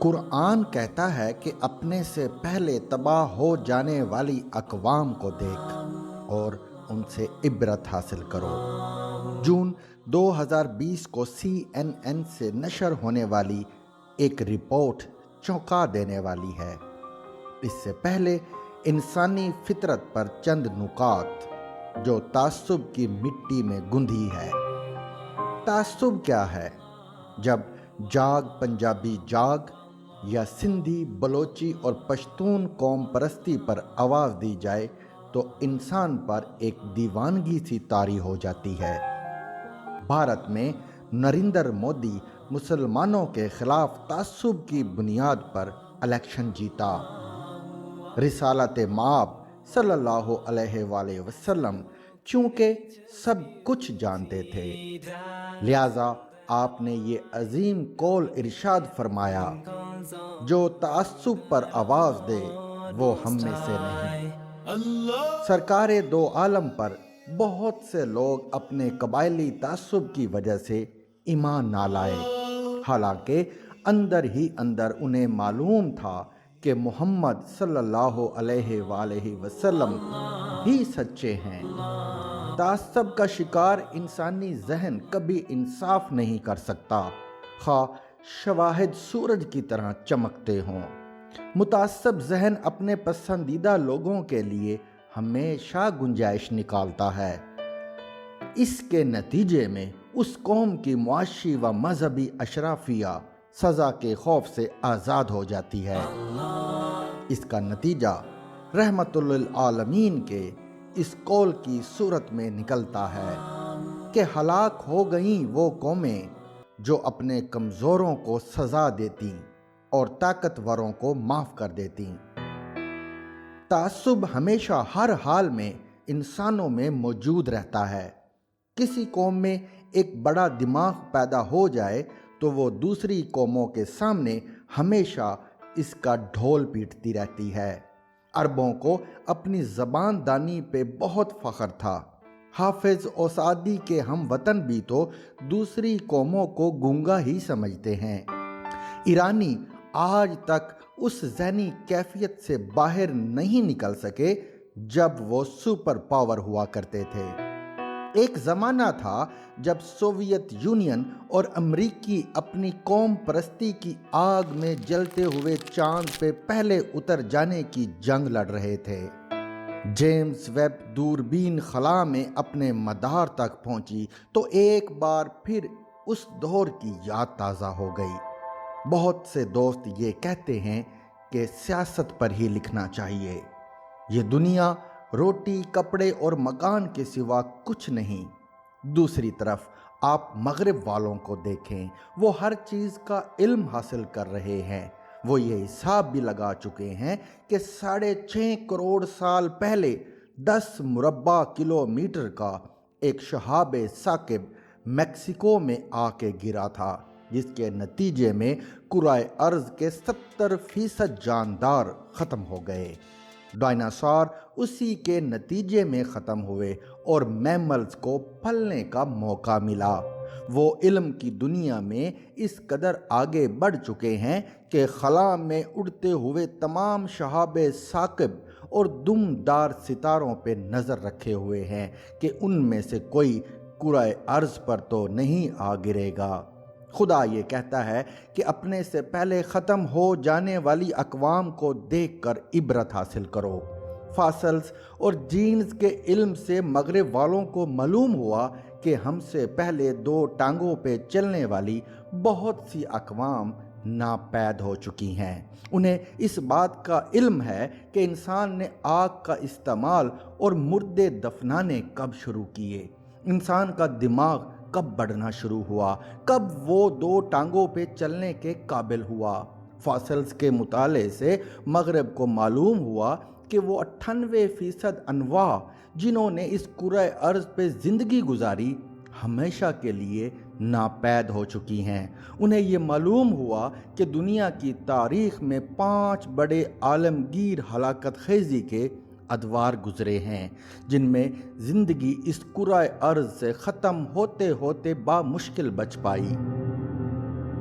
قرآن کہتا ہے کہ اپنے سے پہلے تباہ ہو جانے والی اقوام کو دیکھ اور ان سے عبرت حاصل کرو۔ جون 2020 کو CNN سے نشر ہونے والی ایک رپورٹ چونکا دینے والی ہے۔ اس سے پہلے انسانی فطرت پر چند نکات جو تعصب کی مٹی میں گندھی ہے۔ تعصب کیا ہے؟ جب جاگ پنجابی جاگ یا سندھی بلوچی اور پشتون قوم پرستی پر آواز دی جائے تو انسان پر ایک دیوانگی سی طاری ہو جاتی ہے۔ بھارت میں نریندر مودی مسلمانوں کے خلاف تعصب کی بنیاد پر الیکشن جیتا۔ رسالت مآب صلی اللہ علیہ وآلہ وسلم چونکہ سب کچھ جانتے تھے، لہذا آپ نے یہ عظیم قول ارشاد فرمایا، جو تعصب پر آواز دے وہ ہم میں سے نہیں۔ سرکار دو عالم پر بہت سے لوگ اپنے قبائلی تعصب کی وجہ سے ایمان نہ لائے، حالانکہ اندر ہی اندر انہیں معلوم تھا کہ محمد صلی اللہ علیہ وآلہ وسلم ہی سچے ہیں۔ تعصب کا شکار انسانی ذہن کبھی انصاف نہیں کر سکتا، خواہ شواہد سورج کی طرح چمکتے ہوں۔ متعصب ذہن اپنے پسندیدہ لوگوں کے لیے ہمیشہ گنجائش نکالتا ہے۔ اس کے نتیجے میں اس قوم کی معاشی و مذہبی اشرافیہ سزا کے خوف سے آزاد ہو جاتی ہے۔ اس کا نتیجہ رحمت للعالمین کے اس قول کی صورت میں نکلتا ہے کہ ہلاک ہو گئیں وہ قومیں جو اپنے کمزوروں کو سزا دیتی اور طاقتوروں کو معاف کر دیتی۔ تعصب ہمیشہ ہر حال میں انسانوں میں موجود رہتا ہے۔ کسی قوم میں ایک بڑا دماغ پیدا ہو جائے تو وہ دوسری قوموں کے سامنے ہمیشہ اس کا ڈھول پیٹتی رہتی ہے۔ عربوں کو اپنی زبان دانی پہ بہت فخر تھا۔ حافظ اوسادی کے ہم وطن بھی تو دوسری قوموں کو گونگا ہی سمجھتے ہیں۔ ایرانی آج تک اس ذہنی کیفیت سے باہر نہیں نکل سکے جب وہ سپر پاور ہوا کرتے تھے۔ ایک زمانہ تھا جب سوویت یونین اور امریکی اپنی قوم پرستی کی آگ میں جلتے ہوئے چاند پہ پہلے اتر جانے کی جنگ لڑ رہے تھے۔ جیمز ویب دوربین خلا میں اپنے مدار تک پہنچی تو ایک بار پھر اس دور کی یاد تازہ ہو گئی۔ بہت سے دوست یہ کہتے ہیں کہ سیاست پر ہی لکھنا چاہیے۔ یہ دنیا روٹی کپڑے اور مکان کے سوا کچھ نہیں۔ دوسری طرف آپ مغرب والوں کو دیکھیں، وہ ہر چیز کا علم حاصل کر رہے ہیں۔ وہ یہ حساب بھی لگا چکے ہیں کہ 6.5 کروڑ سال پہلے 10 مربع کلومیٹر کا ایک شہاب ثاقب میکسیکو میں آ کے گرا تھا، جس کے نتیجے میں کرۂ ارض کے 70% جاندار ختم ہو گئے۔ ڈائناسور اسی کے نتیجے میں ختم ہوئے اور میملز کو پھلنے کا موقع ملا۔ وہ علم کی دنیا میں اس قدر آگے بڑھ چکے ہیں کہ خلا میں اڑتے ہوئے تمام شہاب ثاقب اور دم دار ستاروں پہ نظر رکھے ہوئے ہیں کہ ان میں سے کوئی کرۂ ارض پر تو نہیں آ گرے گا۔ خدا یہ کہتا ہے کہ اپنے سے پہلے ختم ہو جانے والی اقوام کو دیکھ کر عبرت حاصل کرو۔ فاسلز اور جینز کے علم سے مغرب والوں کو معلوم ہوا کہ ہم سے پہلے 2 ٹانگوں پہ چلنے والی بہت سی اقوام ناپید ہو چکی ہیں۔ انہیں اس بات کا علم ہے کہ انسان نے آگ کا استعمال اور مردے دفنانے کب شروع کیے، انسان کا دماغ کب بڑھنا شروع ہوا، کب وہ 2 ٹانگوں پہ چلنے کے قابل ہوا۔ فاسلز کے مطالعے سے مغرب کو معلوم ہوا کہ وہ 98% انواع جنہوں نے اس کرۂ ارض پہ زندگی گزاری ہمیشہ کے لیے ناپید ہو چکی ہیں۔ انہیں یہ معلوم ہوا کہ دنیا کی تاریخ میں 5 بڑے عالمگیر ہلاکت خیزی کے ادوار گزرے ہیں، جن میں زندگی اس کرۂ ارض سے ختم ہوتے ہوتے بامشکل بچ پائی۔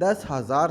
10,000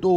2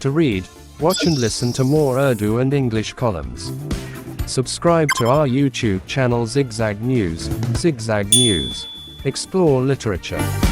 To read, watch and listen to more Urdu and English columns, subscribe to our YouTube channel Zigzag News. Explore literature.